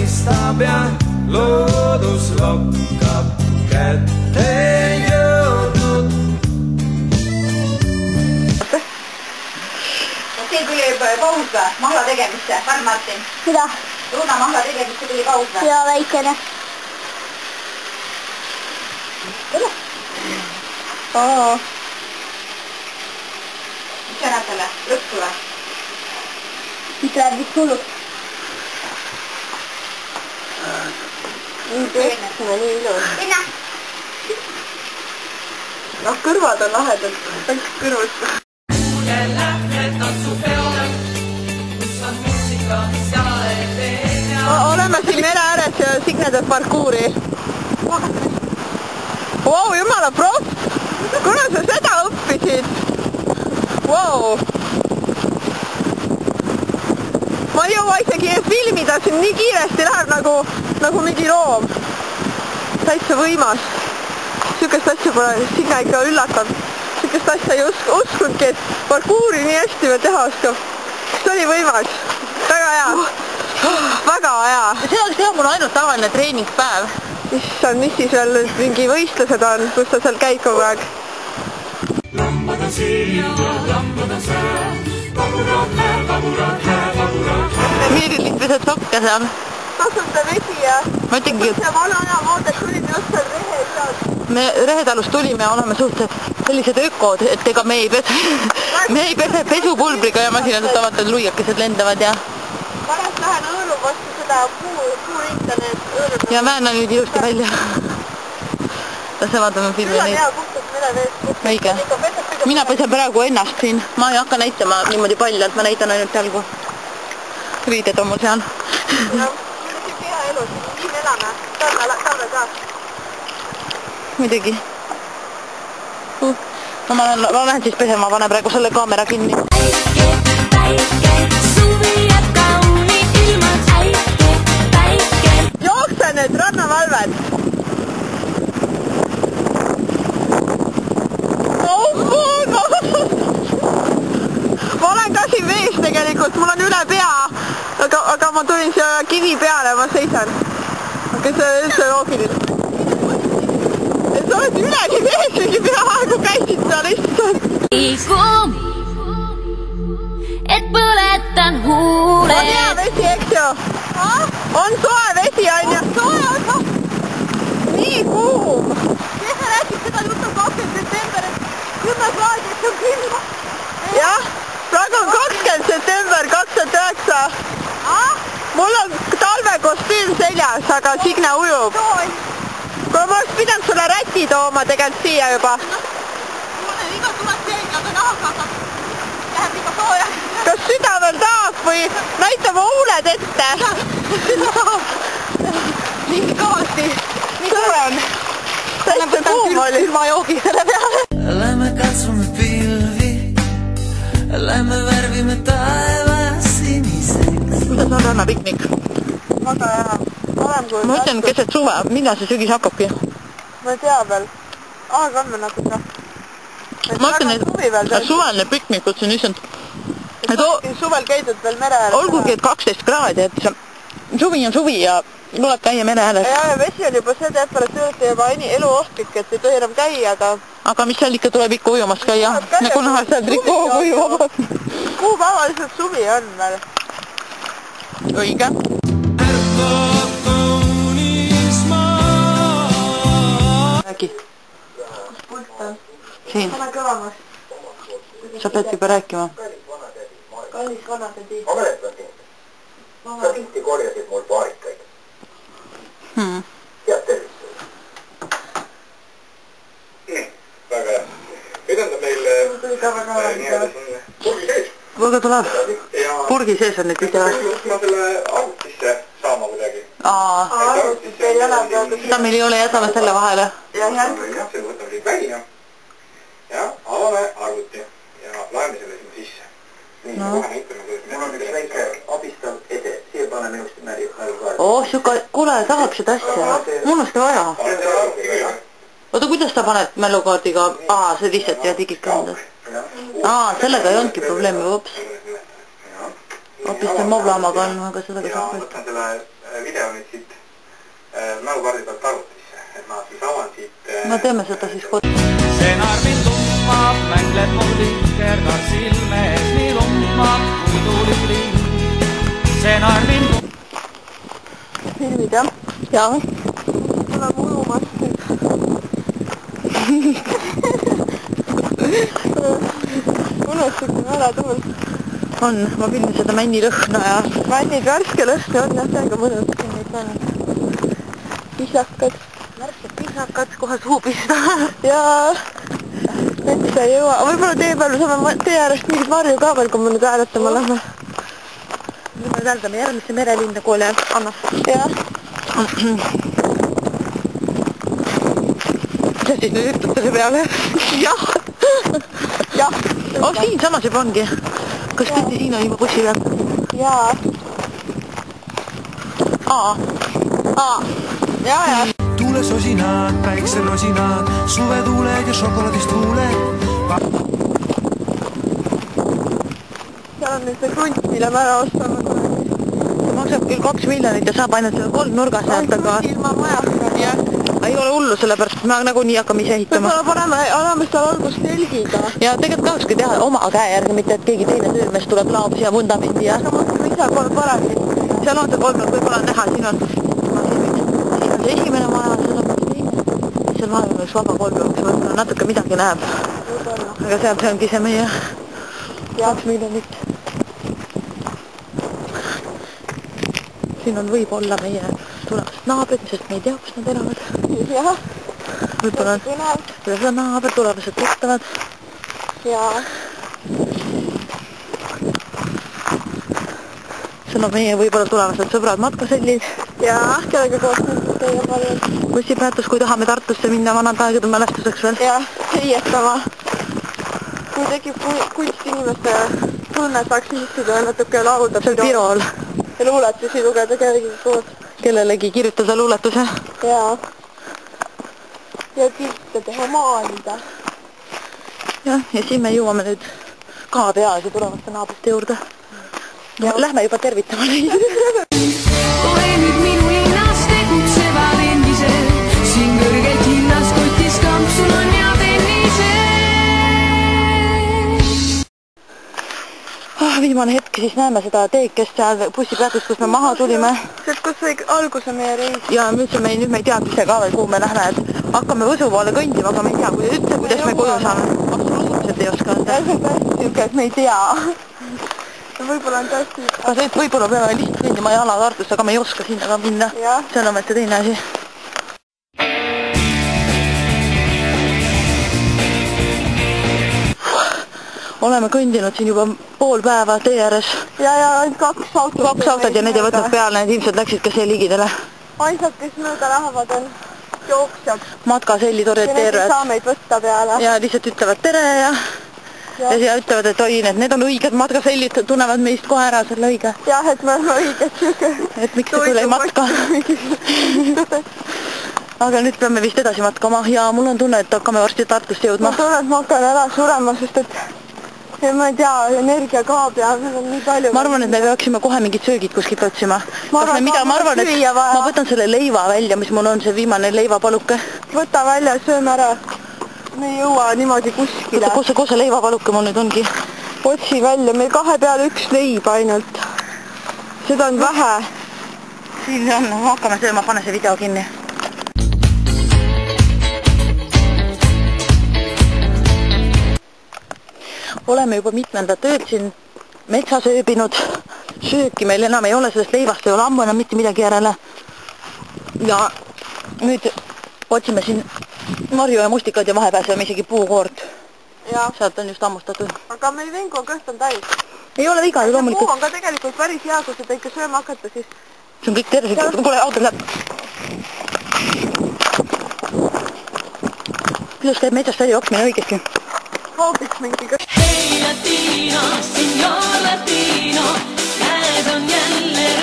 paistab ja loodus lokkab kätte jõudnud. Teil tuli paus või? Mahla tegemisse, Karl Martin? Mida? Runa mahla tegemisse tuli paus või? Jaa, väikene. Tule? Oo. Mis sa näed talle? Lõppu või? Mis läheb vist hulluks? Nii ilus. Minna! Noh, kõrvad on lahedad. Kõik kõrvust. Oleme siin mere ääres ja Signe teeb parkuuri. Wow, jumala proff! Kuna sa seda õppisid? Wow! Ma ei jõua isegi filmida, siin nii kiiresti läheb nagu mingi loom. Täitsa võimas. Sükest asja pole, Signe ikka üllatab. Sükest asja ei uskunudki, et parkuuri nii hästi veel teha oskab. See oli võimas. Väga hea. Väga hea. See on mul ainult tavaline treeningspäev. Issand, mis siis veel mingi võistlused on, kus ta seal käib kogu aeg? Lambad on siia, lambad on seal, vaburad hääl, vaburad hääl, vaburad hääl. Miirilis pesed sokke seal. Tasuta vesi ja... Ma ütlengi, et... See vana aja moodes tulid just seal Rehetalust. Me Rehetalust tulime ja oleme suhteliselt sellised ökod, et ega me ei pese pesupulbriga ja masinad tavaliselt luiakesed lendavad ja... Pärast lähen õõru vastu seda puurinta need õõrud. Ja vääna nüüd ilusti välja. Lase vaatame filmi Küll on neid. hea puhtalt mere veest. Õige. Mina pesen praegu ennast siin. Ma ei hakka näitama niimoodi palju, et ma näitan ainult jalgu. Riided on mul seal. No, muidugi hea elu, siin elame. Talve ka. Muidugi. No ma lähen siis pesema, panen praegu selle kaamera kinni. Jookse nüüd rannavalved! Ma olen ka siin vees tegelikult, mul on üle pea, aga ma tulin siia kivi peale, ma seisan. Aga see on üldse loogiline. Sa oled üleni vees mingi peaaegu käisid seal lihtsalt. Et põletan huule. On hea vesi, eks ju? On soe vesi, on ju? Soe on. Nii kuum. Kes sa räägid seda juttu 20 september, et 10 kraadi, et see on külma? Jah, praegu on 20 september 2009. Mul on talvekostüüm seljas, aga Signe ujub. Kui ma oleks pidanud sulle räti tooma tegelikult siia juba. Mul on iga tuleks selga, aga nahkaga läheb ikka sooja. Kas süda veel tahab või näitame huuled ette? Nii kõvasti. Nii kõven. Täitsa kuum oli. Külma joogi selle peale. Lähme katsume pilvi, lähme värvime taeva siniseks. Kuidas on rannapiknik? Väga hea. Ma ütlen keset suve, millal see sügis hakkabki? Ma ei tea veel. Aeg on veel natuke. Ma ütlen, et suveline piknikud siin lihtsalt... Suvel käidud veel mere ääres. Olgugi, et 12 kraadi, et suvi on suvi ja tuleb käia mere ääres. Ja vesi on juba see temperatuurilt juba elu ohtlik, et ei tohi enam käia, aga mis seal ikka tuleb ikka ujumas käia? Nagu näha seal trikooga ujuvabad. Kuupäeva lihtsalt suvi on veel. Õige. Räägi. Siin. Pane kõvamas. Sa pead juba rääkima. Kallis vanade tiib. Ma mäletasin. Sa tihti korjasid mul paarikaid. Head tervist. Väga hea. Nüüd on ta meil nii-öelda siin purgi sees. Võga tuleb. Purgi sees on nüüd video. Ma selle arvutisse saama kuidagi. Arvutit ei ole praegu. Seda meil ei ole, jätame selle vahele. Jah, selle võtame siit välja. Ja avame arvuti ja laeme selle sinna sisse. Nii, kohe näitame, kuidas mul on üks väike abistav ede. Siia paneme just määri kaardi. Oh, siuka, kuule, tahaks seda asja. Mul on seda vaja. Oota, kuidas sa paned mälukaardiga? See lihtsalt ja digika endas. Sellega ei olnudki probleemi, ups. Hoopis see moblaamaga on, aga seda ka saab võtta. Võtan selle video nüüd siit mälukaardi pealt arvutisse, et ma siis avan siit... No teeme seda siis kodus. See narmin tummab, mängleb mul vikerdas silmes, nii lummab kui tuulilind. See narmin tummab... Filmid jah? Jah. Tuleb ujumast nüüd. Unustaksin ära tuul. On, ma filmin seda männilõhna ja... Männid värske lõhna on jah, täiega mõnus filmid pannud. Pisakad. Värsked pisakad, kohe suu pista. Jaa. Metsa ei jõua. Võib-olla tee peal saame tee äärest mingid marju ka veel, kui me nüüd hääletama lähme. Nüüd me hääldame järgmisse merelinna kooli. Anna. Jah. Mida siis nüüd ütlete see peale? Jah. Jah. Oh, siin samas juba ongi. Kas tõesti siin on juba bussi peal? Jaa. Aa. Jaa. Tuulesosinad, päikselosinad, suvetuuled ja šokolaadist huuled. Seal on nüüd see krunt, mille me ära ostame kunagi. See maksab küll 2 miljonit ja saab ainult selle 3 nurgas jätta ka. Ilma majaka, jah. Ei ole hullu, sellepärast me nagunii hakkame ise ehitama. Võib-olla oleme seal algust telgiga. Ja tegelikult tahakski teha oma käe järgi, mitte et keegi teine töömees tuleb laab siia vundamendi ja... Aga mõtleme ise pole paremini. Seal on see kolmnurk, võib-olla näha, siin on see esimene maja, seal on teine. Seal vahel on üks vaba kolmnurk, see natuke midagi näeb. Aga see ongi see meie 2 miljonit. Siin on võib-olla meie tulevast naabrid, sest me ei tea, kus nad elavad. Jah. Võib-olla on seda naaber, tulevased tuttavad. Jaa. Seal on meie võib-olla tulevased sõbrad matkasellid. Jaa, kellega koos nüüd teie palju. Bussipeatus, kui tahame Tartusse minna vanade aegade mälestuseks veel. Jah, heietama. Kui tekib kunstinimeste tunne, saaks istuda ja natuke laulda. See on Pirool. Ja luuletusi lugeda kellegi koos. Kellelegi kirjutada luuletuse. Jaa. Ja pilte teha maalida. Jah, ja siin me jõuame nüüd ka peaasi tulevaste naabrite juurde. Lähme juba tervitama neid. Poemid minu linnas tegutsevad endised, siin kõrgelt hinnas kotis kampsul on ja tennised. Viimane hetk, siis näeme seda teekest seal bussipeatust, kus me maha tulime. Sest kus sai alguse meie reis. Ja nüüd me ei teadnud ise ka veel, kuhu me lähme, et hakkame Võsu poole kõndima, aga me ei tea, kuidas me koju saame. Absoluutselt ei oska anda. See on tõesti siuke, et me ei tea. Võib-olla on tõesti... Aga võib-olla peame lihtsalt kõndima jala Tartusse, aga me ei oska sinna ka minna. See on ometi teine asi. Oleme kõndinud siin juba pool päeva tee ääres. Ja ainult 2 autot. 2 autot ja need ei võtnud peale, need ilmselt läksid ka see ligidele. Ainsad, kes mööda lähevad, on jooksjad. Matkasellid orienteeruvad. Ja need ei saa meid võtta peale. Ja lihtsalt ütlevad tere ja ütlevad, et oi, need on õiged matkasellid, tunnevad meist kohe ära selle õige. Jah, et me oleme õiged siuke. Et miks te küll ei matka. Aga nüüd peame vist edasi matkama ja mul on tunne, et hakkame varsti Tartusse jõudma. Ma tunnen, et ma hakkan ära surema, sest et ma ei tea, energia kaob ja meil on nii palju. Ma arvan, et me peaksime kohe mingid söögid kuskilt otsima. Ma võtan selle leiva välja, mis mul on, see viimane leivapaluke. Võta välja, sööme ära. Me ei jõua niimoodi kuskile. Kus see leivapaluke mul nüüd ongi? Otsi välja, meil 2 peale 1 leib ainult. Seda on vähe. Siin on, hakkame sööma, pane see video kinni. Oleme juba mitmendat ööd siin metsas ööbinud. Sööki meil enam ei ole, sellest leivast ei ole ammu enam mitte midagi järele. Ja nüüd otsime siin marju ja mustikaid ja vahepeal sööme isegi puukoort. Sealt on just ammustatud. Aga meil vengu on kõht on täis. Ei ole viga ju loomulikult. Puu on ka tegelikult päris hea, kui seda ikka sööma hakata, siis... See on kõik tervislik. Kuule, auto läheb. Kuidas käib metsast välja jooksmine õigesti? Hoobiks mingi kõht. Hey Latino, signor Latino, käes on jälle